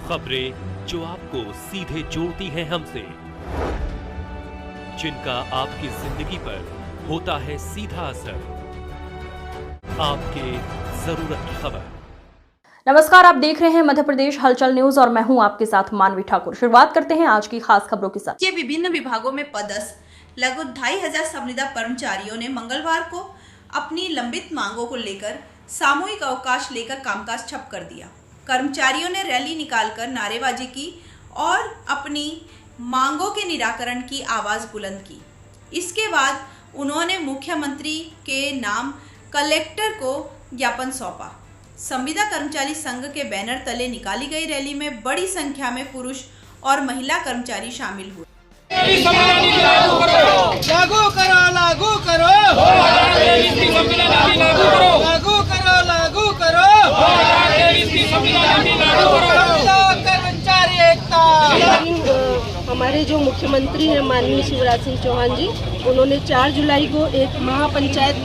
खबरें जो आपको सीधे जोड़ती हैं हमसे, जिनका आपकी जिंदगी पर होता है सीधा असर। आपके जरूरत की खबर। नमस्कार, आप देख रहे हैं मध्य प्रदेश हलचल न्यूज और मैं हूं आपके साथ मानवी ठाकुर। शुरुआत करते हैं आज की खास खबरों के साथ। के विभिन्न विभागों में पदस्थ लगभग 2500 संविदा कर्मचारियों ने मंगलवार को अपनी लंबित मांगों को लेकर सामूहिक अवकाश लेकर कामकाज ठप कर दिया। कर्मचारियों ने रैली निकालकर नारेबाजी की और अपनी मांगों के निराकरण की आवाज बुलंद की। इसके बाद उन्होंने मुख्यमंत्री के नाम कलेक्टर को ज्ञापन सौंपा। संविदा कर्मचारी संघ के बैनर तले निकाली गई रैली में बड़ी संख्या में पुरुष और महिला कर्मचारी शामिल हुए। लागू करो, लागू करो, लागू करो, लागू करो, कर्मचारी एकता। हमारे जो मुख्यमंत्री हैं माननीय शिवराज सिंह चौहान जी, उन्होंने 4 जुलाई को एक महापंचायत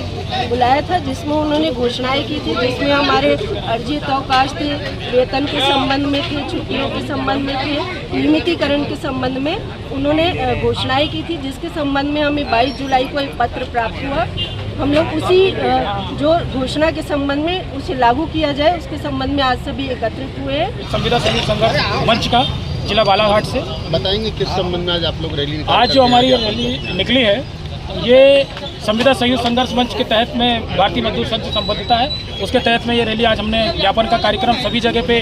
बुलाया था जिसमें उन्होंने घोषणाएं की थी, जिसमें हमारे अर्जित अवकाश थे, वेतन के संबंध में थे, छुट्टियों के संबंध में थे, नियमितीकरण के संबंध में उन्होंने घोषणाएं की थी, जिसके संबंध में हमें 22 जुलाई को एक पत्र प्राप्त हुआ। हम लोग उसी जो घोषणा के संबंध में उसे लागू किया जाए उसके संबंध में आज सभी एकत्रित हुए हैं। संविदा संयुक्त संघर्ष मंच का जिला बालाघाट से बताएंगे किस संबंध में आज आप लोग रैली आज जो हमारी रैली निकली है, ये संविदा संयुक्त संघर्ष मंच के तहत में भारतीय मजदूर संघ से संबद्धता है। उसके तहत में ये रैली आज हमने ज्ञापन का कार्यक्रम सभी जगह पे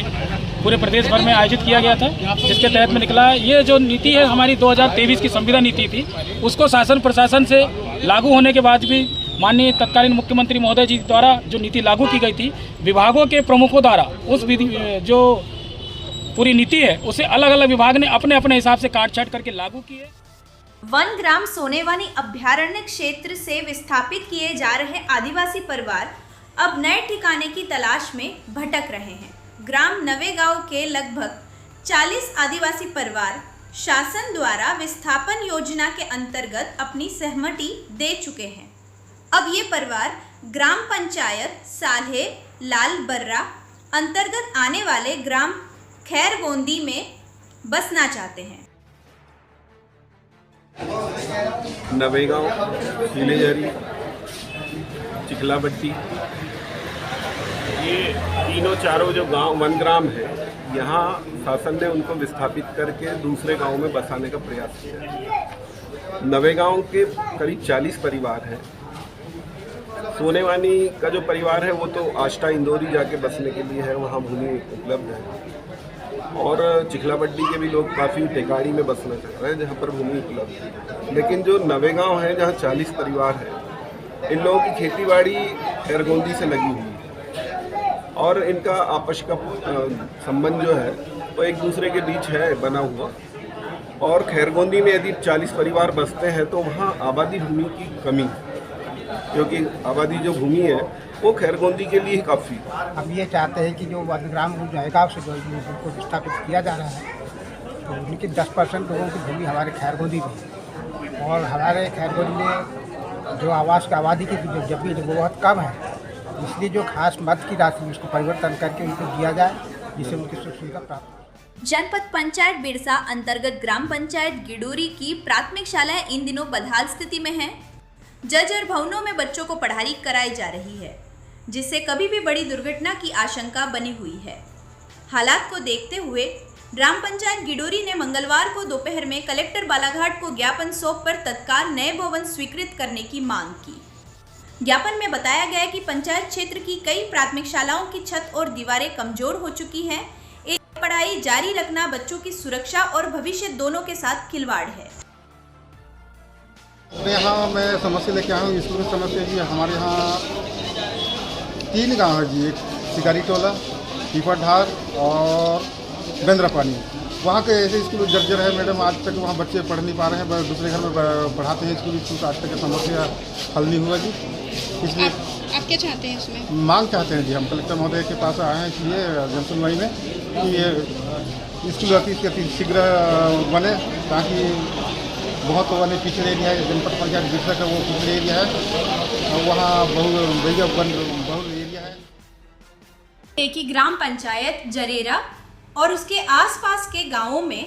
पूरे प्रदेश भर में आयोजित किया गया था, जिसके तहत में निकला है। ये जो नीति है हमारी 2023 की संविदा नीति थी, उसको शासन प्रशासन से लागू होने के बाद भी माननीय तत्कालीन मुख्यमंत्री महोदय जी द्वारा जो नीति लागू की गई थी, विभागों के प्रमुखों द्वारा उस जो पूरी नीति है उसे अलग अलग विभाग ने अपने अपने हिसाब से काट छाट करके लागू की है। वन ग्राम सोनेवानी अभ्यारण्य क्षेत्र से विस्थापित किए जा रहे आदिवासी परिवार अब नए ठिकाने की तलाश में भटक रहे हैं। ग्राम नवेगांव के लगभग 40 आदिवासी परिवार शासन द्वारा विस्थापन योजना के अंतर्गत अपनी सहमति दे चुके हैं। अब ये परिवार ग्राम पंचायत साल्हे लाल बर्रा अंतर्गत आने वाले ग्राम खैरगोंदी में बसना चाहते हैं। नवेगांव, सीलेजरी, चिखलाबट्टी, ये तीनों चारों जो गांव वन ग्राम है, यहाँ शासन ने उनको विस्थापित करके दूसरे गांव में बसाने का प्रयास किया। नवेगांव के करीब 40 परिवार हैं। सोनेवानी का जो परिवार है वो तो आष्टा इंदौरी जाके बसने के लिए है, वहाँ भूमि उपलब्ध है। और चिखलाबट्टी के भी लोग काफ़ी टेकाड़ी में बसना चाह रहे हैं जहाँ पर भूमि उपलब्ध है। लेकिन जो नवेगांव है जहाँ 40 परिवार है, इन लोगों की खेतीबाड़ी खैरगोंदी से लगी हुई है और इनका आपस का संबंध जो है वो एक दूसरे के बीच है बना हुआ। और खैरगोंदी में यदि 40 परिवार बसते हैं तो वहाँ आबादी भूमि की कमी, क्योंकि आबादी जो भूमि है वो खैरगोंदी के लिए काफ़ी। हम ये चाहते हैं कि जो वनग्राम नवेगांव से जो उनको विस्थापित किया जा रहा है, तो उनकी 10% लोगों की भूमि हमारे खैरगोंदी में है। और हमारे खैरगोंदी में जो आवास की आबादी की जो जमीन है वो बहुत कम है, इसलिए जो खास मद की राशि उसको परिवर्तन करके उनको दिया जाए, जिससे उनकी सुख सुविधा प्राप्त। जनपद पंचायत बिरसा अंतर्गत ग्राम पंचायत गिडोरी की प्राथमिक शालाएं इन दिनों बदहाल स्थिति में हैं। जर्जर भवनों में बच्चों को पढ़ाई कराई जा रही है, जिससे कभी भी बड़ी दुर्घटना की आशंका बनी हुई है। हालात को देखते हुए ग्राम पंचायत गिडोरी ने मंगलवार को दोपहर में कलेक्टर बालाघाट को ज्ञापन सौंप कर तत्काल नए भवन स्वीकृत करने की मांग की। ज्ञापन में बताया गया कि पंचायत क्षेत्र की कई प्राथमिक शालाओं की छत और दीवारें कमजोर हो चुकी हैं। एक पढ़ाई जारी रखना बच्चों की सुरक्षा और भविष्य दोनों के साथ खिलवाड़ है। यहाँ मैं समस्या लेके आया हूँ। स्कूल की समस्या जी, हमारे यहाँ 3 गांव है जी, एक शिकारी टोला, पीपरधार और बेंद्रापानी। वहाँ के ऐसे स्कूल जर्जर है मैडम, आज तक वहाँ बच्चे पढ़ नहीं पा रहे हैं, दूसरे घर में पढ़ाते हैं स्कूल का आज तक समस्या हल नहीं हुआ जी। इसलिए आप क्या चाहते हैं इसमें? मांग चाहते हैं जी, हम कलेक्टर महोदय के पास आए हैं इसलिए जनसुनवाई में कि ये स्कूल अति शीघ्र बने, ताकि बहुत बने पिछड़े एरिया है, जनपद पंचायत बिरसा का वो पिछड़े एरिया है और वहाँ बहुल एरिया है। एक ही ग्राम पंचायत जरेरा और उसके आसपास के गांवों में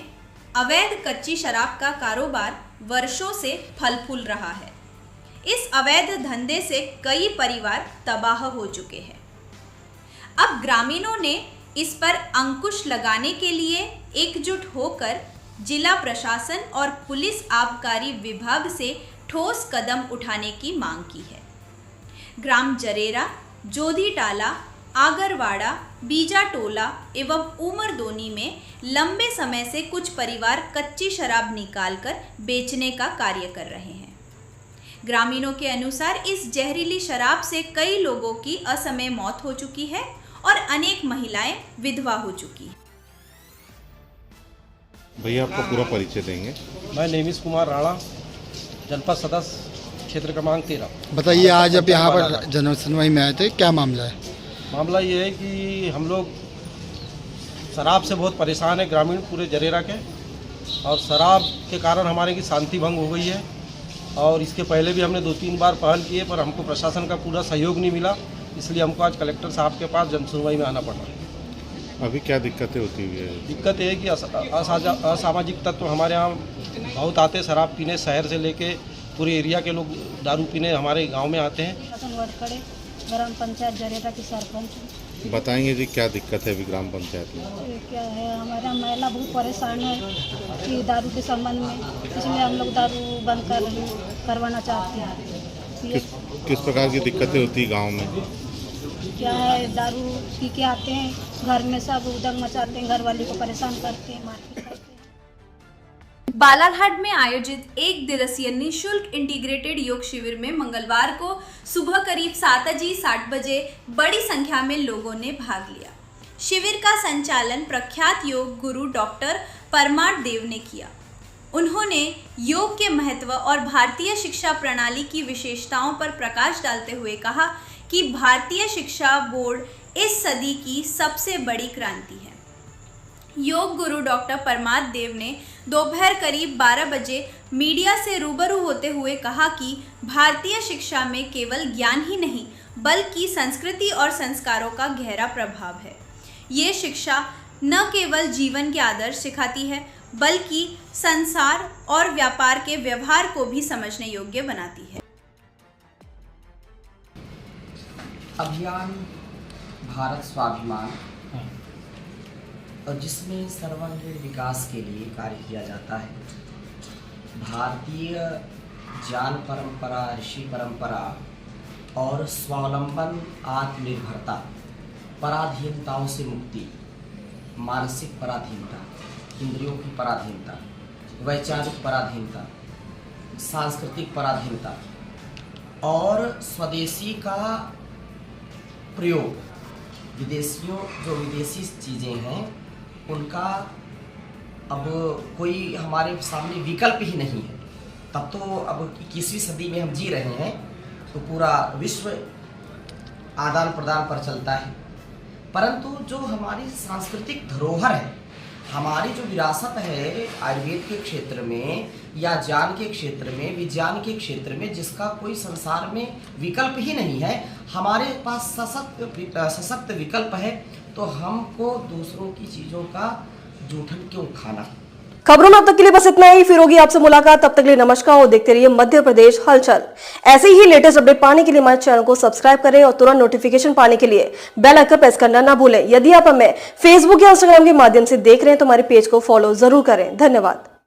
अवैध कच्ची शराब का कारोबार वर्षों से फल फूल रहा है। इस अवैध धंधे से कई परिवार तबाह हो चुके हैं। अब ग्रामीणों ने इस पर अंकुश लगाने के लिए एकजुट होकर जिला प्रशासन और पुलिस आबकारी विभाग से ठोस कदम उठाने की मांग की है। ग्राम जरेरा, जोधीटाला, आगरवाड़ा, बीजाटोला एवं उमरदोनी में लंबे समय से कुछ परिवार कच्ची शराब निकालकर बेचने का कार्य कर रहे हैं। ग्रामीणों के अनुसार इस जहरीली शराब से कई लोगों की असमय मौत हो चुकी है और अनेक महिलाएं विधवा हो चुकी हैं। भैया आपका पूरा परिचय देंगे। मैं नेमिश कुमार राणा, जनपद सदस्य, क्षेत्र क्रमांक 13। बताइए, आज आप यहाँ पर जन सुनवाई में आए थे, क्या मामला है? मामला ये है कि हम लोग शराब से बहुत परेशान है, ग्रामीण पूरे जरेरा के, और शराब के कारण हमारे की शांति भंग हो गई है। और इसके पहले भी हमने 2-3 बार पहल किए, पर हमको प्रशासन का पूरा सहयोग नहीं मिला, इसलिए हमको आज कलेक्टर साहब के पास जन सुनवाई में आना पड़ा। अभी क्या दिक्कतें होती हुई है? दिक्कत ये है कि असामाजिक तत्व हमारे यहाँ बहुत आते हैं शराब पीने, शहर से लेके पूरे एरिया के लोग दारू पीने हमारे गांव में आते हैं। ग्राम पंचायत जरेरा की सरपंच। बताएंगे जी क्या दिक्कत है अभी ग्राम पंचायत में? क्या है, हमारा महिला बहुत परेशान है कि दारू के संबंध में, इसलिए हम लोग दारू बंद करवाना चाहते हैं। किस प्रकार की दिक्कतें होती है गांव में? क्या है, दारू पी के आते हैं, घर में सब उदंग मचाते हैं, घर वाले को परेशान करते हैं, मारपीट करते हैं। बालाघाट में आयोजित 1 दिवसीय निःशुल्क इंटीग्रेटेड योग शिविर में मंगलवार को सुबह करीब 7:60 बजे बड़ी संख्या में लोगों ने भाग लिया। शिविर का संचालन प्रख्यात योग गुरु डॉक्टर परमार देव ने किया। उन्होंने योग के महत्व और भारतीय शिक्षा प्रणाली की विशेषताओं पर प्रकाश डालते हुए कहा कि भारतीय शिक्षा बोर्ड इस सदी की सबसे बड़ी क्रांति है। योग गुरु डॉक्टर परमार देव ने दोपहर करीब 12 बजे मीडिया से रूबरू होते हुए कहा कि भारतीय शिक्षा में केवल ज्ञान ही नहीं बल्कि संस्कृति और संस्कारों का गहरा प्रभाव है। ये शिक्षा न केवल जीवन के आदर्श सिखाती है बल्कि संसार और व्यापार के व्यवहार को भी समझने योग्य बनाती है। अभियान भारत स्वाभिमान, और जिसमें सर्वांगीण विकास के लिए कार्य किया जाता है। भारतीय ज्ञान परंपरा, ऋषि परंपरा और स्वावलंबन, आत्मनिर्भरता, पराधीनताओं से मुक्ति, मानसिक पराधीनता, इंद्रियों की पराधीनता, वैचारिक पराधीनता, सांस्कृतिक पराधीनता और स्वदेशी का प्रयोग, जो विदेशी चीज़ें हैं उनका अब कोई हमारे सामने विकल्प ही नहीं है। तब तो अब 21वीं सदी में हम जी रहे हैं, तो पूरा विश्व आदान प्रदान पर चलता है, परंतु जो हमारी सांस्कृतिक धरोहर है, हमारी जो विरासत है आयुर्वेद के क्षेत्र में या ज्ञान के क्षेत्र में, विज्ञान के क्षेत्र में, जिसका कोई संसार में विकल्प ही नहीं है, हमारे पास सशक्त विकल्प है, तो हमको दूसरों की चीज़ों का जूठन क्यों खाना। खबरों में अब तक के लिए बस इतना ही। फिर होगी आपसे मुलाकात, तब तक के लिए नमस्कार और देखते रहिए मध्य प्रदेश हलचल। ऐसे ही लेटेस्ट अपडेट पाने के लिए हमारे चैनल को सब्सक्राइब करें और तुरंत नोटिफिकेशन पाने के लिए बेल आइकन प्रेस करना ना भूलें। यदि आप हमें फेसबुक या इंस्टाग्राम के माध्यम से देख रहे हैं तो हमारे पेज को फॉलो जरूर करें। धन्यवाद।